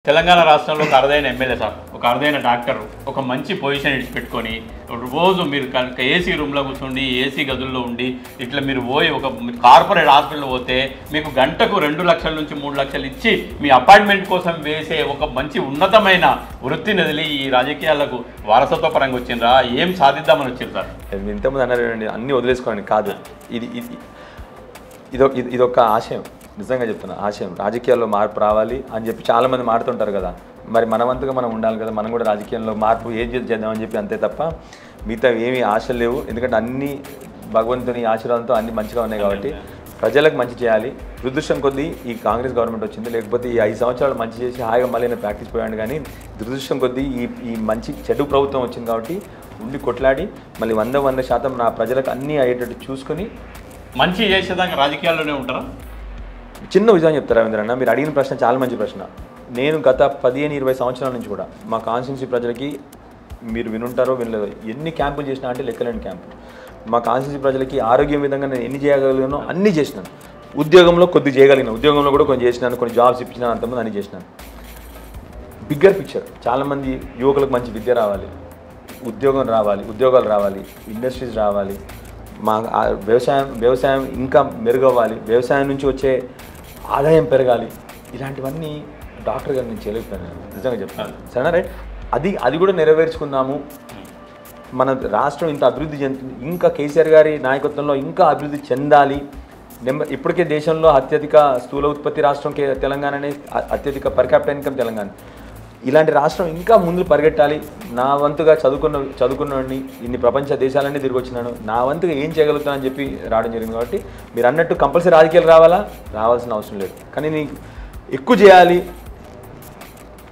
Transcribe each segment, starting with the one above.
తెలంగాణ రాష్ట్రంలో ఒక అరుదైన ఎమ్మెల్యే సార్, ఒక అరుదైన డాక్టర్, ఒక మంచి పొజిషన్ ఇచ్చిపెట్టుకొని రోజు మీరు ఏసీ రూమ్లో కూర్చోండి, ఏసీ గదుల్లో ఉండి ఇట్లా మీరు పోయి ఒక కార్పొరేట్ హాస్పిటల్ పోతే మీకు గంటకు 2 లక్షల నుంచి 3 లక్షలు ఇచ్చి మీ అపాయింట్మెంట్ కోసం వేసే ఒక మంచి ఉన్నతమైన వృత్తిని వదిలి ఈ రాజకీయాలకు వారసత్వ పరంగా వచ్చిండ్రా? ఏం సాధిద్దామని వచ్చింది సార్? ఇంతమంది అన్నారండి, అన్నీ వదిలేసుకోండి. కాదు, ఇదొక ఆశయం. నిజంగా చెప్తున్నా, ఆశయం. రాజకీయాల్లో మార్పు రావాలి అని చెప్పి చాలామంది మాడుతుంటారు కదా, మరి మనవంతుగా మనం ఉండాలి కదా, మనం కూడా రాజకీయంలో మార్పు ఏం చేద్దామని చెప్పి, అంతే తప్ప మిగతా ఏమీ ఆశలు లేవు. ఎందుకంటే అన్ని భగవంతుని ఆశీర్వాదంతో అన్ని మంచిగా ఉన్నాయి కాబట్టి ప్రజలకు మంచి చేయాలి. దురదృష్టం కొద్దీ ఈ కాంగ్రెస్ గవర్నమెంట్ వచ్చింది, లేకపోతే ఈ 5 సంవత్సరాలు మంచి చేసి హాయిగా మళ్ళీ నేను ప్రాక్టీస్ పోయాను. కానీ దురదృష్టం కొద్దీ ఈ మంచి చెడు ప్రభుత్వం వచ్చింది కాబట్టి ఉండి కొట్లాడి మళ్ళీ 100% నా ప్రజలకు అన్నీ అయ్యేటట్టు చూసుకొని మంచి చేసేదాకా రాజకీయాల్లోనే ఉంటారా? చిన్న విషయం చెప్తారు రవీంద్ర అన్న, మీరు అడిగిన ప్రశ్న చాలా మంచి ప్రశ్న. నేను గత 15-20 సంవత్సరాల నుంచి కూడా మా కాన్స్టిట్యున్సీ ప్రజలకి, మీరు వినుంటారో వినలేదో, ఎన్ని క్యాంపులు చేసినా అంటే లెక్కలేని క్యాంపులు. మా కాన్స్టిట్యున్సీ ప్రజలకి ఆరోగ్యం విధంగా నేను ఎన్ని చేయగలిగానో అన్నీ చేసినాను. ఉద్యోగంలో కొద్ది చేయగలిగిన, ఉద్యోగంలో కూడా కొన్ని చేసినాను, కొన్ని జాబ్స్ ఇప్పించినాను, అంతమంది అన్నీ చేసినాను. బిగ్గర్ పిక్చర్, చాలామంది యువకులకు మంచి విద్య రావాలి, ఉద్యోగాలు రావాలి, ఇండస్ట్రీస్ రావాలి, మా వ్యవసాయం ఇంకా మెరుగవ్వాలి, వ్యవసాయం నుంచి వచ్చే ఆదాయం పెరగాలి. ఇలాంటివన్నీ డాక్టర్ గారు నేను చేయలేకపోయాను, నిజంగా చెప్తాను. సరేనా? రైట్, అది కూడా నెరవేర్చుకుందాము. మన రాష్ట్రం ఇంత అభివృద్ధి చెందుతుంది, ఇంకా కేసీఆర్ గారి నాయకత్వంలో ఇంకా అభివృద్ధి చెందాలి. ఇప్పటికే దేశంలో అత్యధిక స్థూల ఉత్పత్తి రాష్ట్రం తెలంగాణనే, అత్యధిక పర్ క్యాపిటల్ ఇన్కమ్ తెలంగాణ. ఇలాంటి రాష్ట్రం ఇంకా ముందు పరిగెట్టాలి. నా వంతుగా చదువుకున్నవాడిని, ఇన్ని ప్రపంచ దేశాలన్నీ తిరిగి వచ్చినాను, నా వంతుగా ఏం చేయగలుగుతానని చెప్పి రావడం జరిగింది. కాబట్టి మీరు అన్నట్టు కంపల్సరీ రాజకీయాలు రావాల్సిన అవసరం లేదు, కానీ నీకు ఎక్కువ చేయాలి.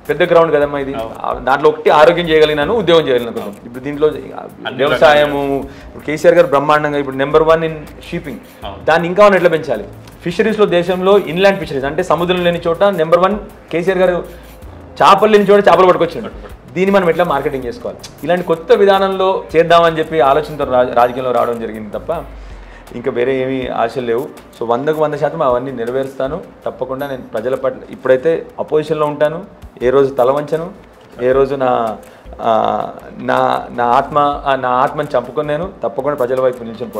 పెద్ద గ్రౌండ్ కదమ్మా ఇది, దాంట్లో ఒకటి ఆరోగ్యం చేయగలిగినాను, ఉద్యోగం చేయగలిగినాను. ఇప్పుడు దీంట్లో వ్యవసాయము, కేసీఆర్ గారు బ్రహ్మాండంగా ఇప్పుడు నెంబర్ 1 ఇన్ షీపింగ్, దాన్ని ఇంకా మనం ఎట్లా పెంచాలి? ఫిషరీస్లో దేశంలో ఇన్లాండ్ ఫిషరీస్ అంటే సముద్రం లేని చోట నెంబర్ 1 కేసీఆర్ గారు, చేపలు లేని చోట చేపలు పట్టుకొచ్చాడు. దీన్ని మనం ఎట్లా మార్కెటింగ్ చేసుకోవాలి? ఇలాంటి కొత్త విధానంలో చేద్దామని చెప్పి ఆలోచనతో రాజకీయంలో రావడం జరిగింది తప్ప ఇంకా వేరే ఏమీ ఆశలు లేవు. సో 100% అవన్నీ నెరవేరుస్తాను తప్పకుండా. నేను ప్రజల పట్ల ఇప్పుడైతే అపోజిషన్లో ఉంటాను, ఏ రోజు తల వంచను, ఏ రోజు నా ఆత్మని చంపుకొని నేను తప్పకుండా ప్రజల వైపు నిల్చొని